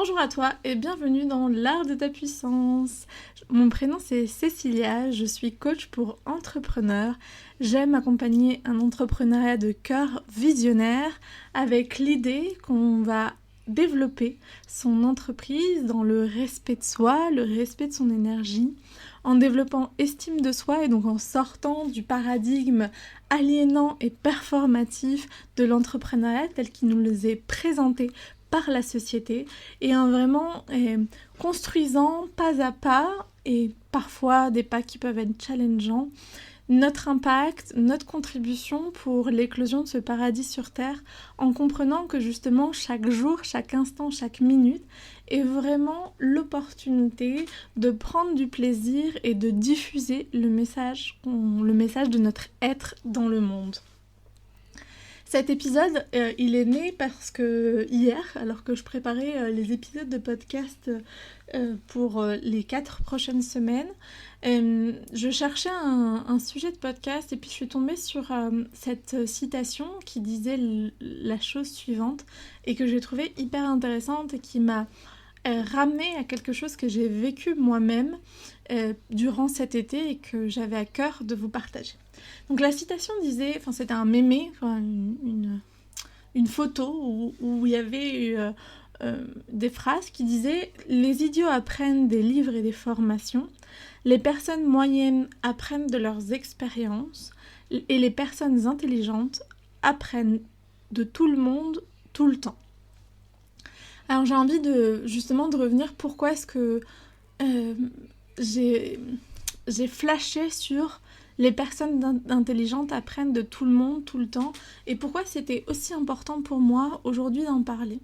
Bonjour à toi et bienvenue dans l'art de ta puissance. Mon prénom c'est Cécilia, je suis coach pour entrepreneurs. J'aime accompagner un entrepreneuriat de cœur visionnaire avec l'idée qu'on va développer son entreprise dans le respect de soi, le respect de son énergie, en développant estime de soi et donc en sortant du paradigme aliénant et performatif de l'entrepreneuriat tel qu'il nous est présenté par la société et en vraiment construisant pas à pas et parfois des pas qui peuvent être challengeants notre impact, notre contribution pour l'éclosion de ce paradis sur Terre en comprenant que justement chaque jour, chaque instant, chaque minute est vraiment l'opportunité de prendre du plaisir et de diffuser le message de notre être dans le monde. Cet épisode, il est né parce que hier, alors que je préparais les épisodes de podcast pour les 4 prochaines semaines, je cherchais un sujet de podcast et puis je suis tombée sur cette citation qui disait la chose suivante et que j'ai trouvée hyper intéressante et qui m'a ramenée à quelque chose que j'ai vécu moi-même durant cet été et que j'avais à cœur de vous partager. Donc la citation disait, c'était un mémé, une photo où il y avait des phrases qui disaient « Les idiots apprennent des livres et des formations, les personnes moyennes apprennent de leurs expériences et les personnes intelligentes apprennent de tout le monde tout le temps. » Alors j'ai envie de revenir pourquoi est-ce que j'ai flashé sur les personnes intelligentes apprennent de tout le monde, tout le temps, et pourquoi c'était aussi important pour moi aujourd'hui d'en parler.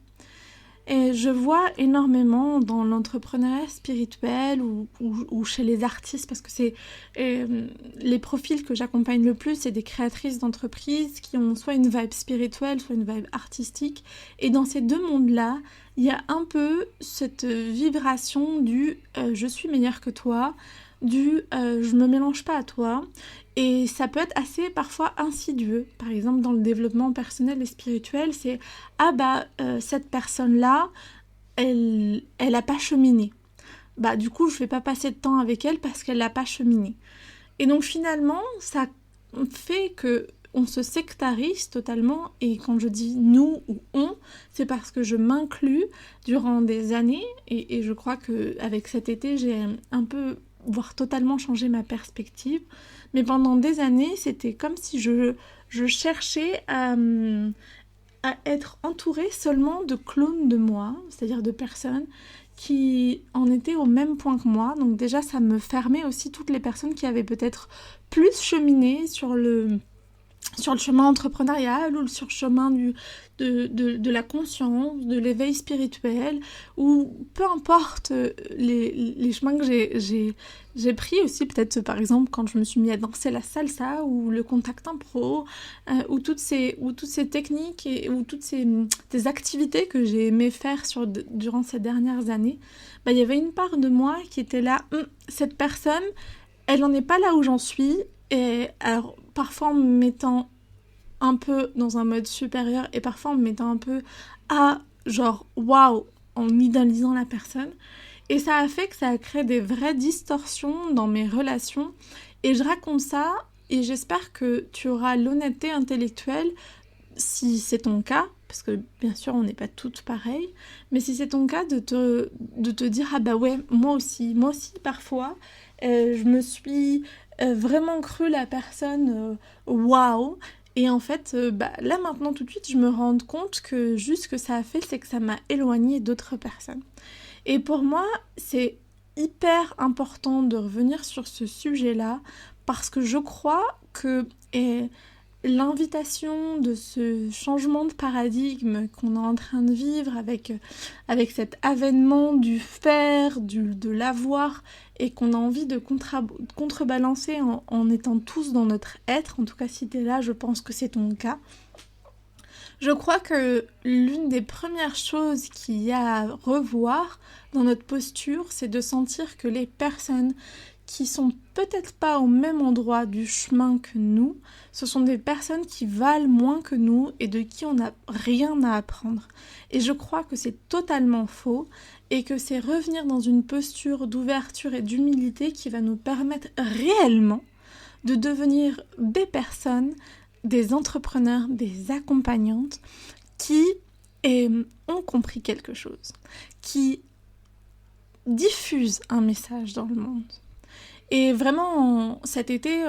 Et je vois énormément dans l'entrepreneuriat spirituel ou chez les artistes, parce que c'est les profils que j'accompagne le plus, c'est des créatrices d'entreprises qui ont soit une vibe spirituelle, soit une vibe artistique, et dans ces deux mondes-là, il y a un peu cette vibration du « je suis meilleure que toi », du je me mélange pas à toi, et ça peut être assez parfois insidieux. Par exemple dans le développement personnel et spirituel, c'est cette personne là elle a pas cheminé, du coup je vais pas passer de temps avec elle parce qu'elle a pas cheminé, et donc finalement ça fait que on se sectarise totalement. Et quand je dis nous ou on, c'est parce que je m'inclus durant des années, et je crois qu'avec cet été j'ai un peu voire totalement changer ma perspective. Mais pendant des années, c'était comme si je cherchais à être entourée seulement de clones de moi, c'est-à-dire de personnes qui en étaient au même point que moi. Donc déjà, ça me fermait aussi toutes les personnes qui avaient peut-être plus cheminé sur le chemin entrepreneurial ou sur le chemin de la conscience, de l'éveil spirituel, ou peu importe les chemins que j'ai pris aussi, peut-être par exemple quand je me suis mis à danser la salsa ou le contact impro, ou toutes ces techniques ou toutes ces activités que j'ai aimé faire durant ces dernières années, il y avait une part de moi qui était là, cette personne, elle n'en est pas là où j'en suis. Et alors parfois en me mettant un peu dans un mode supérieur et parfois en me mettant un peu waouh, en idéalisant la personne, et ça a fait que ça a créé des vraies distorsions dans mes relations. Et je raconte ça et j'espère que tu auras l'honnêteté intellectuelle, si c'est ton cas, parce que bien sûr on n'est pas toutes pareilles, mais si c'est ton cas, de te dire moi aussi parfois je me suis vraiment cru la personne waouh, et en fait là maintenant tout de suite je me rends compte que juste ce que ça a fait, c'est que ça m'a éloignée d'autres personnes. Et pour moi c'est hyper important de revenir sur ce sujet-là, parce que je crois que l'invitation de ce changement de paradigme qu'on est en train de vivre avec cet avènement du faire, de l'avoir, et qu'on a envie de contrebalancer en étant tous dans notre être, en tout cas si t'es là, je pense que c'est ton cas. Je crois que l'une des premières choses qu'il y a à revoir dans notre posture, c'est de sentir que les personnes qui sont peut-être pas au même endroit du chemin que nous. Ce sont des personnes qui valent moins que nous et de qui on n'a rien à apprendre. Et je crois que c'est totalement faux et que c'est revenir dans une posture d'ouverture et d'humilité qui va nous permettre réellement de devenir des personnes, des entrepreneurs, des accompagnantes qui ont compris quelque chose, qui diffusent un message dans le monde. Et vraiment, cet été,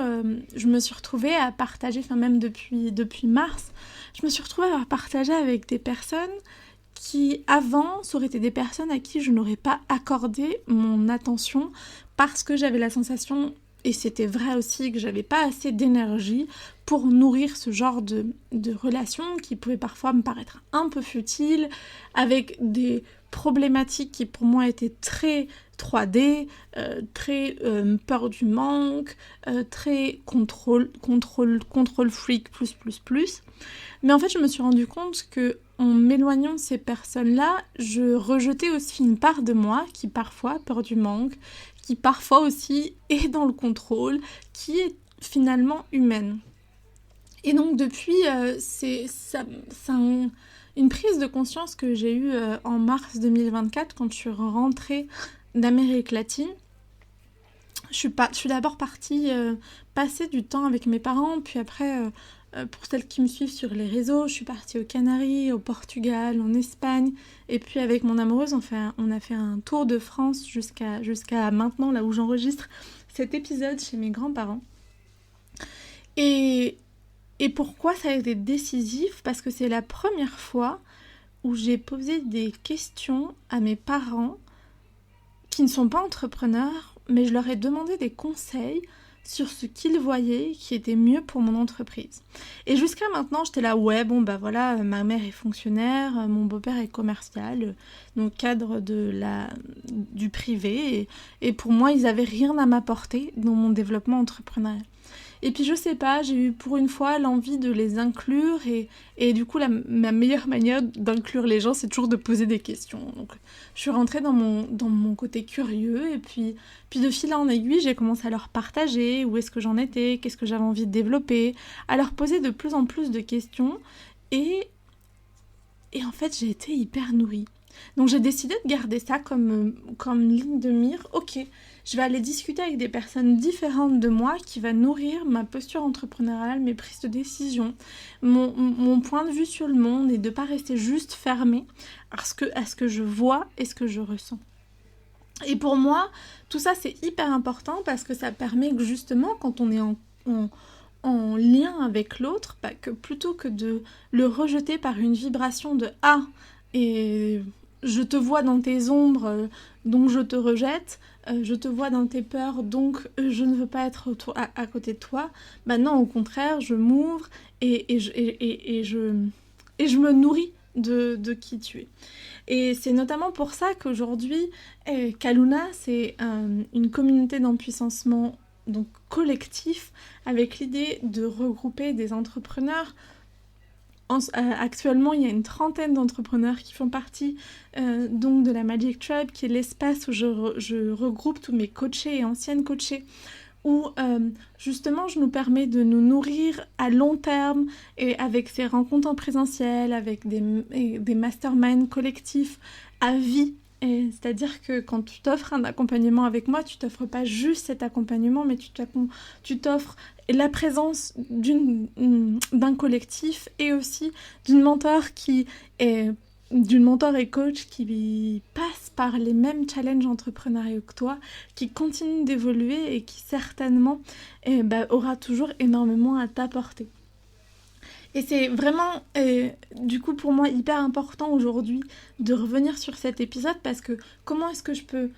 je me suis retrouvée à partager, enfin même depuis mars, je me suis retrouvée à partager avec des personnes qui, avant, auraient été des personnes à qui je n'aurais pas accordé mon attention parce que j'avais la sensation, et c'était vrai aussi, que j'avais pas assez d'énergie pour nourrir ce genre de relations qui pouvaient parfois me paraître un peu futiles, avec des problématiques qui pour moi étaient très 3D, très peur du manque, très contrôle freak plus. Mais en fait, je me suis rendu compte que en m'éloignant de ces personnes-là, je rejetais aussi une part de moi qui parfois a peur du manque, qui parfois aussi est dans le contrôle, qui est finalement humaine. Et donc depuis, c'est une prise de conscience que j'ai eue en mars 2024 quand je suis rentrée d'Amérique latine. Je suis d'abord partie passer du temps avec mes parents, puis après, pour celles qui me suivent sur les réseaux, je suis partie aux Canaries, au Portugal, en Espagne, et puis avec mon amoureuse, on a fait un tour de France jusqu'à maintenant, là où j'enregistre cet épisode chez mes grands-parents. Et pourquoi ça a été décisif ? Parce que c'est la première fois où j'ai posé des questions à mes parents qui ne sont pas entrepreneurs, mais je leur ai demandé des conseils sur ce qu'ils voyaient qui était mieux pour mon entreprise. Et jusqu'à maintenant, j'étais là, ma mère est fonctionnaire, mon beau-père est commercial, donc cadre du privé, et pour moi, ils n'avaient rien à m'apporter dans mon développement entrepreneurial. Et puis je sais pas, j'ai eu pour une fois l'envie de les inclure et du coup ma meilleure manière d'inclure les gens c'est toujours de poser des questions. Donc je suis rentrée dans mon côté curieux et puis de fil en aiguille j'ai commencé à leur partager où est-ce que j'en étais, qu'est-ce que j'avais envie de développer, à leur poser de plus en plus de questions et en fait j'ai été hyper nourrie. Donc j'ai décidé de garder ça comme ligne de mire. Ok, je vais aller discuter avec des personnes différentes de moi qui va nourrir ma posture entrepreneuriale, mes prises de décision, mon point de vue sur le monde et de ne pas rester juste fermée à ce que je vois et ce que je ressens. Et pour moi, tout ça c'est hyper important parce que ça permet que justement quand on est en lien avec l'autre, que plutôt que de le rejeter par une vibration de « Ah !» et je te vois dans tes ombres, donc je te rejette, je te vois dans tes peurs, donc je ne veux pas être à côté de toi. Non, au contraire, je m'ouvre et je me nourris de qui tu es. Et c'est notamment pour ça qu'aujourd'hui, Kaluna, c'est une communauté d'empuissancement donc collectif, avec l'idée de regrouper des entrepreneurs. Actuellement, il y a une trentaine d'entrepreneurs qui font partie donc de la Magic Tribe, qui est l'espace où je regroupe tous mes coachés et anciennes coachées, où justement je nous permets de nous nourrir à long terme et avec ces rencontres en présentiel, avec des masterminds collectifs à vie. C'est-à-dire que quand tu t'offres un accompagnement avec moi, tu t'offres pas juste cet accompagnement, mais tu t'offres la présence d'un collectif et aussi d'une mentor et coach qui passe par les mêmes challenges entrepreneuriaux que toi, qui continue d'évoluer et qui certainement aura toujours énormément à t'apporter. Et c'est vraiment, du coup, pour moi, hyper important aujourd'hui de revenir sur cet épisode parce que comment est-ce que je peux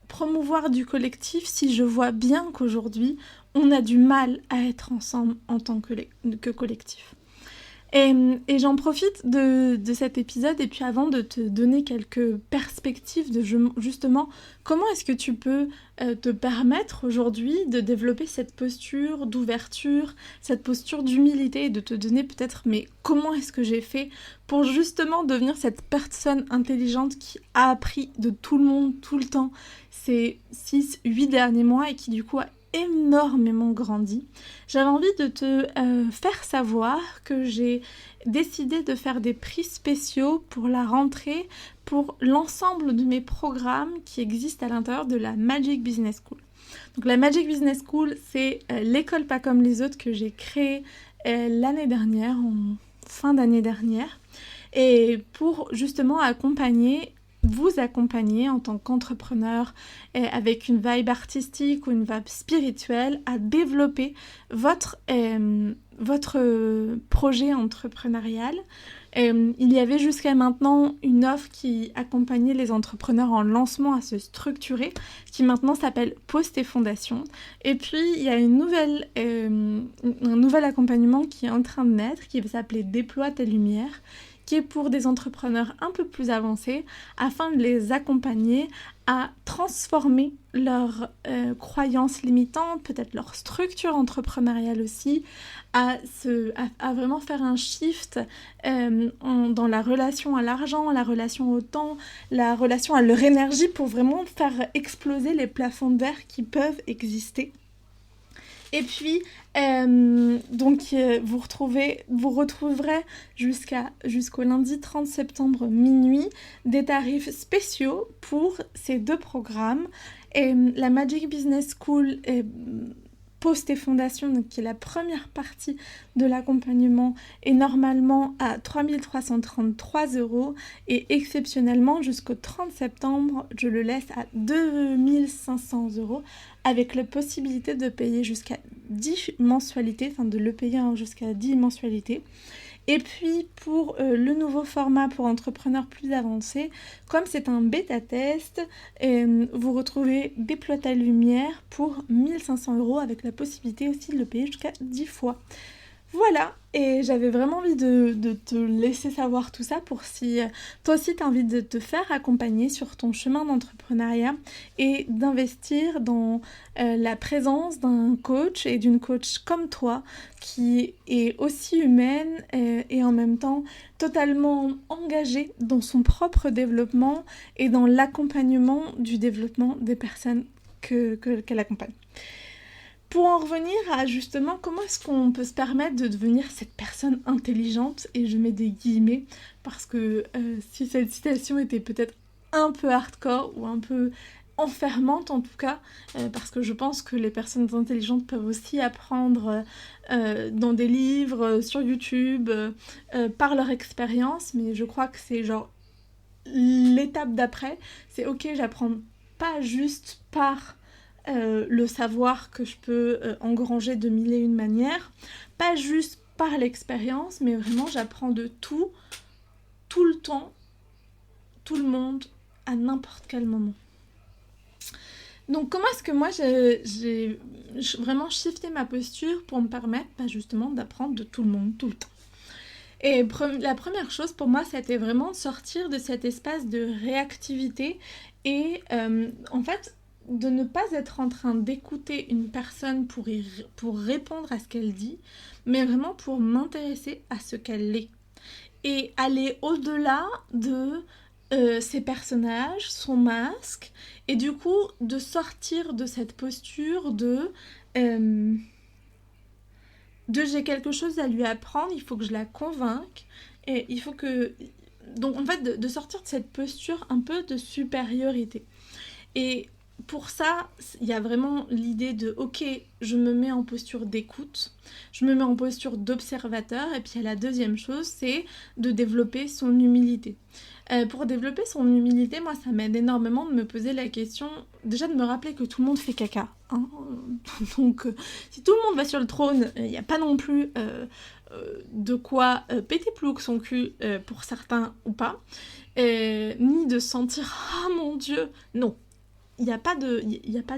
promouvoir du collectif si je vois bien qu'aujourd'hui, on a du mal à être ensemble en tant que collectif. Et j'en profite de cet épisode, et puis avant de te donner quelques perspectives de justement comment est-ce que tu peux te permettre aujourd'hui de développer cette posture d'ouverture, cette posture d'humilité, et de te donner peut-être mais comment est-ce que j'ai fait pour justement devenir cette personne intelligente qui a appris de tout le monde tout le temps ces 6-8 derniers mois et qui du coup a énormément grandi. J'avais envie de te faire savoir que j'ai décidé de faire des prix spéciaux pour la rentrée pour l'ensemble de mes programmes qui existent à l'intérieur de la Magic Business School. Donc la Magic Business School, c'est l'école pas comme les autres que j'ai créée l'année dernière, en fin d'année dernière, et pour justement vous accompagner en tant qu'entrepreneur avec une vibe artistique ou une vibe spirituelle à développer votre projet entrepreneurial. Il y avait jusqu'à maintenant une offre qui accompagnait les entrepreneurs en lancement à se structurer, qui maintenant s'appelle Pose tes fondations. Et puis il y a un nouvel accompagnement qui est en train de naître, qui va s'appeler Déploie tes lumières, qui est pour des entrepreneurs un peu plus avancés, afin de les accompagner à transformer leurs croyances limitantes, peut-être leur structure entrepreneuriale aussi, à vraiment faire un shift dans la relation à l'argent, la relation au temps, la relation à leur énergie, pour vraiment faire exploser les plafonds de verre qui peuvent exister. Et puis, vous retrouverez jusqu'au lundi 30 septembre minuit des tarifs spéciaux pour ces 2 programmes. Et la Magic Business School Pose tes fondations, donc qui est la première partie de l'accompagnement, est normalement à 3 333 € et exceptionnellement jusqu'au 30 septembre, je le laisse à 2 500 € avec la possibilité de payer jusqu'à 10 mensualités, enfin de le payer jusqu'à 10 mensualités. Et puis pour le nouveau format pour entrepreneurs plus avancés, comme c'est un bêta-test, vous retrouvez Déploie ta lumière pour 1 500 € avec la possibilité aussi de le payer jusqu'à 10 fois. Voilà, et j'avais vraiment envie de te laisser savoir tout ça pour si toi aussi tu as envie de te faire accompagner sur ton chemin d'entrepreneuriat et d'investir dans la présence d'un coach et d'une coach comme toi qui est aussi humaine et en même temps totalement engagée dans son propre développement et dans l'accompagnement du développement des personnes qu'elle accompagne. Pour en revenir à justement comment est-ce qu'on peut se permettre de devenir cette personne intelligente, et je mets des guillemets parce que si cette citation était peut-être un peu hardcore ou un peu enfermante en tout cas, parce que je pense que les personnes intelligentes peuvent aussi apprendre dans des livres, sur YouTube, par leur expérience, mais je crois que c'est genre l'étape d'après, c'est ok, j'apprends pas juste par le savoir que je peux engranger de mille et une manières, pas juste par l'expérience, mais vraiment j'apprends de tout le temps, tout le monde, à n'importe quel moment. Donc comment est-ce que moi j'ai vraiment shifté ma posture pour me permettre justement d'apprendre de tout le monde, tout le temps. Et la première chose pour moi, c'était vraiment sortir de cet espace de réactivité et en fait de ne pas être en train d'écouter une personne pour répondre à ce qu'elle dit, mais vraiment pour m'intéresser à ce qu'elle est. Et aller au-delà de ses personnages, son masque, et du coup de sortir de cette posture de j'ai quelque chose à lui apprendre, il faut que je la convainque, et il faut que... Donc en fait de sortir de cette posture un peu de supériorité. Et pour ça, il y a vraiment l'idée de ok, je me mets en posture d'écoute, je me mets en posture d'observateur, et puis la deuxième chose, c'est de développer son humilité. Pour développer son humilité, moi, ça m'aide énormément de me poser la question, déjà de me rappeler que tout le monde fait caca. Hein. Donc, si tout le monde va sur le trône, il n'y a pas non plus de quoi péter plus haut que son cul pour certains ou pas, ni de sentir « Ah mon Dieu !» Non. il n'y a pas de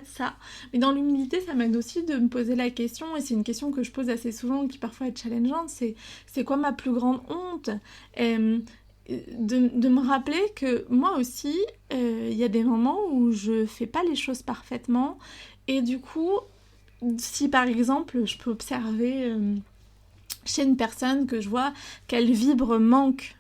ça. Mais dans l'humilité, ça m'aide aussi de me poser la question, et c'est une question que je pose assez souvent, qui parfois est challengeante, c'est quoi ma plus grande honte? De me rappeler que moi aussi, il y a des moments où je fais pas les choses parfaitement, et du coup, si par exemple, je peux observer chez une personne que je vois qu'elle vibre manque,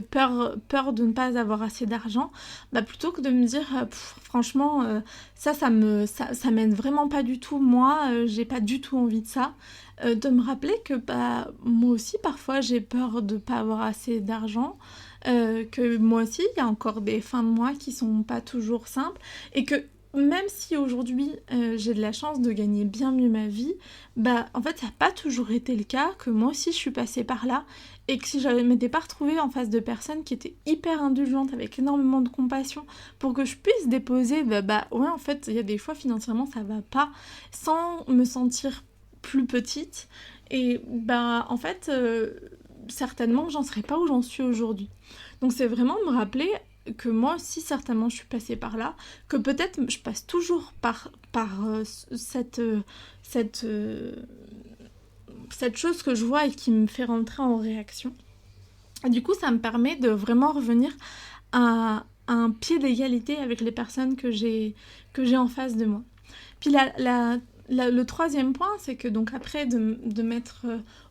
peur de ne pas avoir assez d'argent, bah plutôt que de me dire franchement ça m'aide vraiment pas du tout, moi j'ai pas du tout envie de ça, de me rappeler que bah moi aussi parfois j'ai peur de pas avoir assez d'argent, que moi aussi il y a encore des fins de mois qui sont pas toujours simples, et que même si aujourd'hui j'ai de la chance de gagner bien mieux ma vie, bah en fait ça n'a pas toujours été le cas, que moi aussi je suis passée par là, et que si je ne m'étais pas retrouvée en face de personnes qui étaient hyper indulgentes, avec énormément de compassion, pour que je puisse déposer, bah ouais en fait il y a des fois financièrement ça va pas, sans me sentir plus petite, et bah en fait certainement j'en serais pas où j'en suis aujourd'hui. Donc c'est vraiment me rappeler que moi aussi certainement je suis passée par là, que peut-être je passe toujours par cette chose que je vois et qui me fait rentrer en réaction. Et du coup ça me permet de vraiment revenir à un pied d'égalité avec les personnes que j'ai en face de moi. Puis le troisième point, c'est que donc après de m'être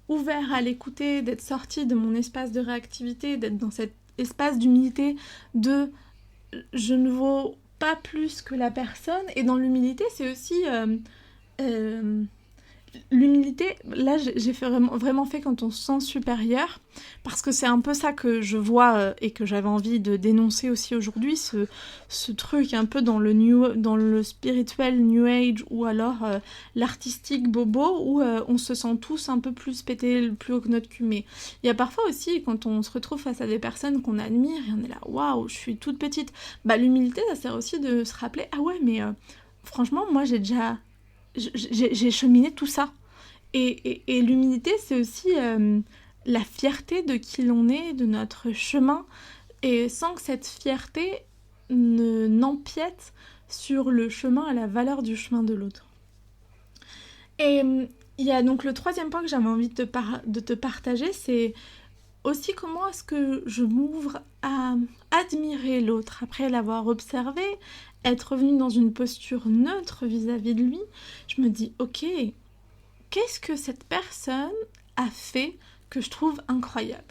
ouvert à l'écouter, d'être sortie de mon espace de réactivité, d'être dans cet espace d'humilité, de je ne vaux pas plus que la personne, et dans l'humilité c'est aussi l'humilité, là j'ai fait vraiment fait quand on se sent supérieur, parce que c'est un peu ça que je vois et que j'avais envie de dénoncer aussi aujourd'hui, ce truc un peu dans le spirituel New Age, ou alors l'artistique bobo, où on se sent tous un peu plus pété le plus haut que notre cul. Mais il y a parfois aussi, quand on se retrouve face à des personnes qu'on admire, et on est là, waouh, je suis toute petite, bah l'humilité ça sert aussi de se rappeler, ah ouais mais franchement moi j'ai cheminé tout ça. Et l'humilité, c'est aussi la fierté de qui l'on est, de notre chemin, et sans que cette fierté n'empiète sur le chemin et la valeur du chemin de l'autre. Et il y a donc le troisième point que j'avais envie de te partager, c'est aussi comment est-ce que je m'ouvre à admirer l'autre après l'avoir observé, être revenue dans une posture neutre vis-à-vis de lui. Je me dis, ok, qu'est-ce que cette personne a fait que je trouve incroyable?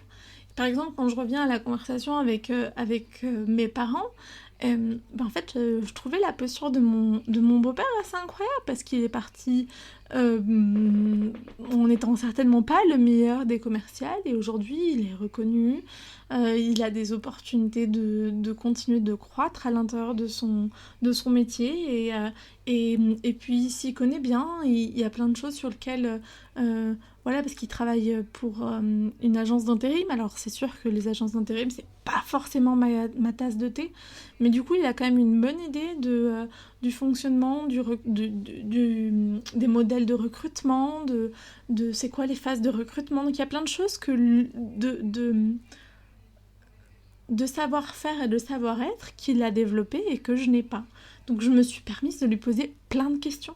Par exemple, quand je reviens à la conversation avec mes parents, en fait, je trouvais la posture de mon beau-père assez incroyable, parce qu'il est parti en n'étant certainement pas le meilleur des commerciaux, et aujourd'hui il est reconnu, il a des opportunités de continuer de croître à l'intérieur de son métier, et puis il s'y connaît bien, il y a plein de choses sur lesquelles voilà, parce qu'il travaille pour une agence d'intérim. Alors c'est sûr que les agences d'intérim c'est pas forcément ma tasse de thé, mais du coup il a quand même une bonne idée du fonctionnement, des modèles de recrutement, de c'est quoi les phases de recrutement. Donc il y a plein de choses de savoir-faire et de savoir-être qu'il a développé et que je n'ai pas. Donc je me suis permise de lui poser plein de questions.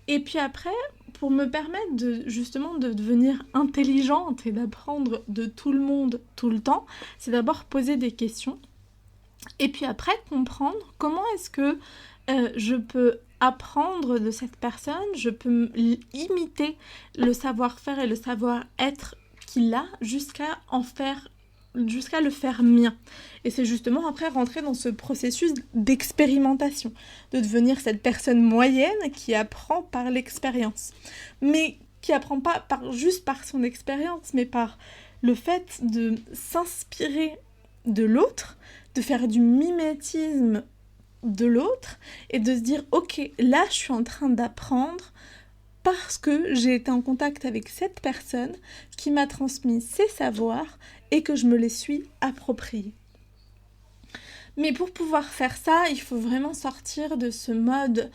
Et puis après, pour me permettre justement de devenir intelligente et d'apprendre de tout le monde tout le temps, c'est d'abord poser des questions. Et puis après, comprendre comment est-ce que je peux apprendre de cette personne, je peux imiter le savoir-faire et le savoir-être qu'il a jusqu'à le faire mien. Et c'est justement après rentrer dans ce processus d'expérimentation, de devenir cette personne moyenne qui apprend par l'expérience. Mais qui apprend pas juste par son expérience, mais par le fait de s'inspirer de l'autre, de faire du mimétisme de l'autre, et de se dire ok, là je suis en train d'apprendre parce que j'ai été en contact avec cette personne qui m'a transmis ses savoirs et que je me les suis appropriés. Mais pour pouvoir faire ça, il faut vraiment sortir de ce mode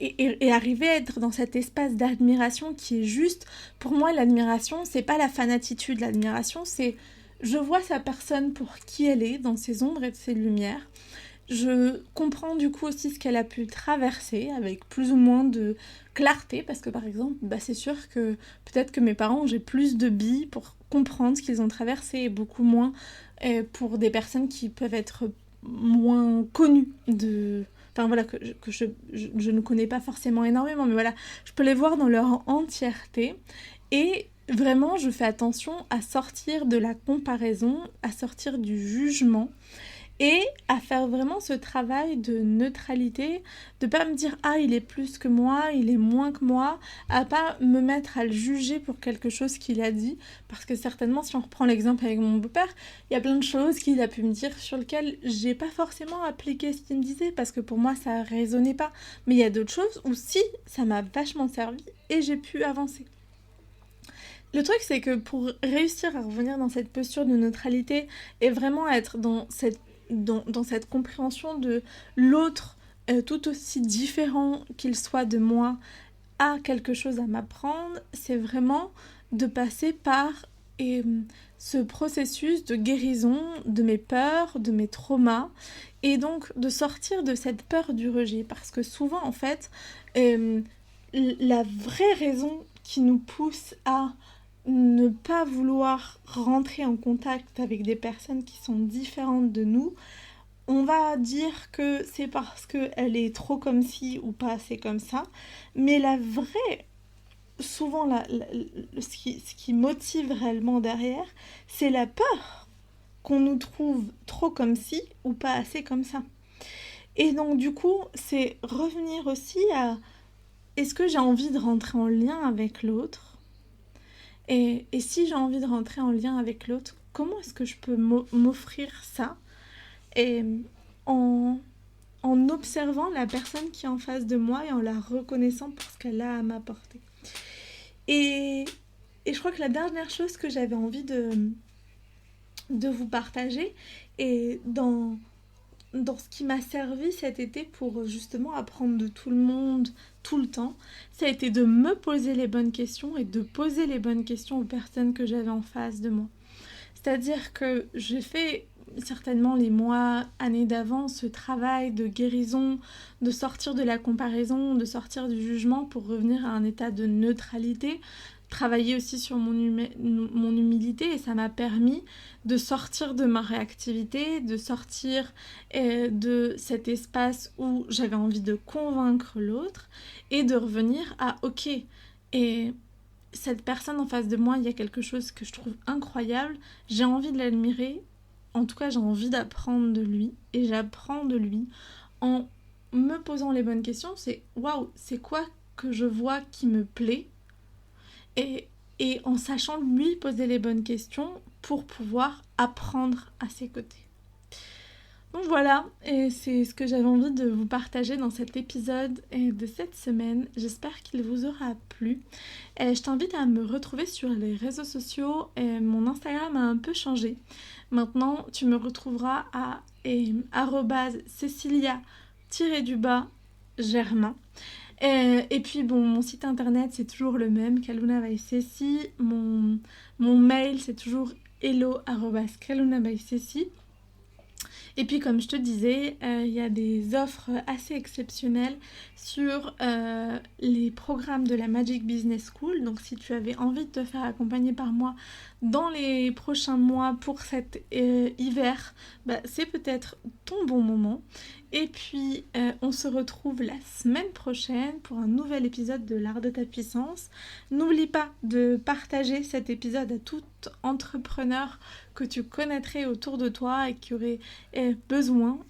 et arriver à être dans cet espace d'admiration qui est juste. Pour moi, l'admiration, c'est pas la fanatitude. L'admiration, c'est je vois sa personne pour qui elle est, dans ses ombres et ses lumières. je comprends du coup aussi ce qu'elle a pu traverser avec plus ou moins de clarté, parce que par exemple, c'est sûr que peut-être que mes parents, j'ai plus de billes pour comprendre ce qu'ils ont traversé et beaucoup moins pour des personnes qui peuvent être moins connues de... Enfin voilà, que je ne connais pas forcément énormément, mais voilà, je peux les voir dans leur entièreté. Et vraiment, je fais attention à sortir de la comparaison, à sortir du jugement et à faire vraiment ce travail de neutralité, de pas me dire ah il est plus que moi, il est moins que moi, à pas me mettre à le juger pour quelque chose qu'il a dit, parce que certainement si on reprend l'exemple avec mon beau-père, il y a plein de choses qu'il a pu me dire sur lesquelles j'ai pas forcément appliqué ce qu'il me disait, parce que pour moi ça résonnait pas, mais il y a d'autres choses où si ça m'a vachement servi et j'ai pu avancer. Le truc, c'est que pour réussir à revenir dans cette posture de neutralité et vraiment être dans cette compréhension de l'autre tout aussi différent qu'il soit de moi, a quelque chose à m'apprendre, c'est vraiment de passer par ce processus de guérison de mes peurs, de mes traumas, et donc de sortir de cette peur du rejet. Parce que souvent, en fait, la vraie raison qui nous pousse à ne pas vouloir rentrer en contact avec des personnes qui sont différentes de nous, on va dire que c'est parce qu'elle est trop comme ci ou pas assez comme ça, mais la vraie, souvent ce qui motive réellement derrière, c'est la peur qu'on nous trouve trop comme ci ou pas assez comme ça. Et donc du coup, c'est revenir aussi à est-ce que j'ai envie de rentrer en lien avec l'autre ? Et si j'ai envie de rentrer en lien avec l'autre, comment est-ce que je peux m'offrir ça et en observant la personne qui est en face de moi et en la reconnaissant pour ce qu'elle a à m'apporter. Et je crois que la dernière chose que j'avais envie de vous partager, et dans ce qui m'a servi cet été pour justement apprendre de tout le monde tout le temps, ça a été de me poser les bonnes questions et de poser les bonnes questions aux personnes que j'avais en face de moi. C'est-à-dire que j'ai fait certainement les mois, années d'avant, ce travail de guérison, de sortir de la comparaison, de sortir du jugement pour revenir à un état de neutralité, travailler aussi sur mon humilité, et ça m'a permis de sortir de ma réactivité, de sortir de cet espace où j'avais envie de convaincre l'autre et de revenir à ok, et cette personne en face de moi, il y a quelque chose que je trouve incroyable, j'ai envie de l'admirer, en tout cas j'ai envie d'apprendre de lui, et j'apprends de lui en me posant les bonnes questions. C'est waouh, c'est quoi que je vois qui me plaît, et en sachant lui poser les bonnes questions pour pouvoir apprendre à ses côtés. Donc voilà, et c'est ce que j'avais envie de vous partager dans cet épisode de cette semaine. J'espère qu'il vous aura plu. Et je t'invite à me retrouver sur les réseaux sociaux. Et mon Instagram a un peu changé. Maintenant, tu me retrouveras à @cecilia_germain. Et puis bon, mon site internet c'est toujours le même, Kaluna by Ceci. Mon mail c'est toujours hello@kaluna by Ceci. Et puis comme je te disais, il y a des offres assez exceptionnelles sur les programmes de la Magic Business School. Donc si tu avais envie de te faire accompagner par moi dans les prochains mois pour cet hiver, c'est peut-être ton bon moment. Et puis on se retrouve la semaine prochaine pour un nouvel épisode de l'Art de ta puissance. N'oublie pas de partager cet épisode à tout entrepreneur que tu connaîtrais autour de toi et qui aurait besoin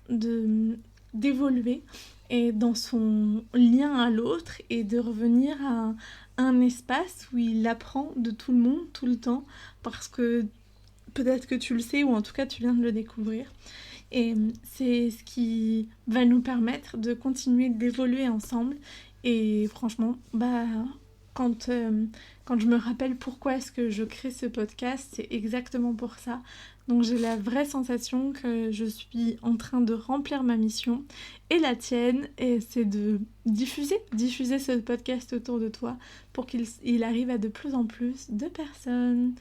d'évoluer et dans son lien à l'autre et de revenir à un espace où il apprend de tout le monde tout le temps, parce que peut-être que tu le sais ou en tout cas tu viens de le découvrir. Et c'est ce qui va nous permettre de continuer d'évoluer ensemble. Et franchement, quand je me rappelle pourquoi est-ce que je crée ce podcast, c'est exactement pour ça. Donc j'ai la vraie sensation que je suis en train de remplir ma mission et la tienne, et c'est de diffuser ce podcast autour de toi pour qu'il arrive à de plus en plus de personnes.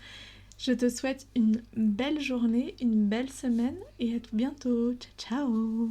Je te souhaite une belle journée, une belle semaine et à tout bientôt. Ciao ciao.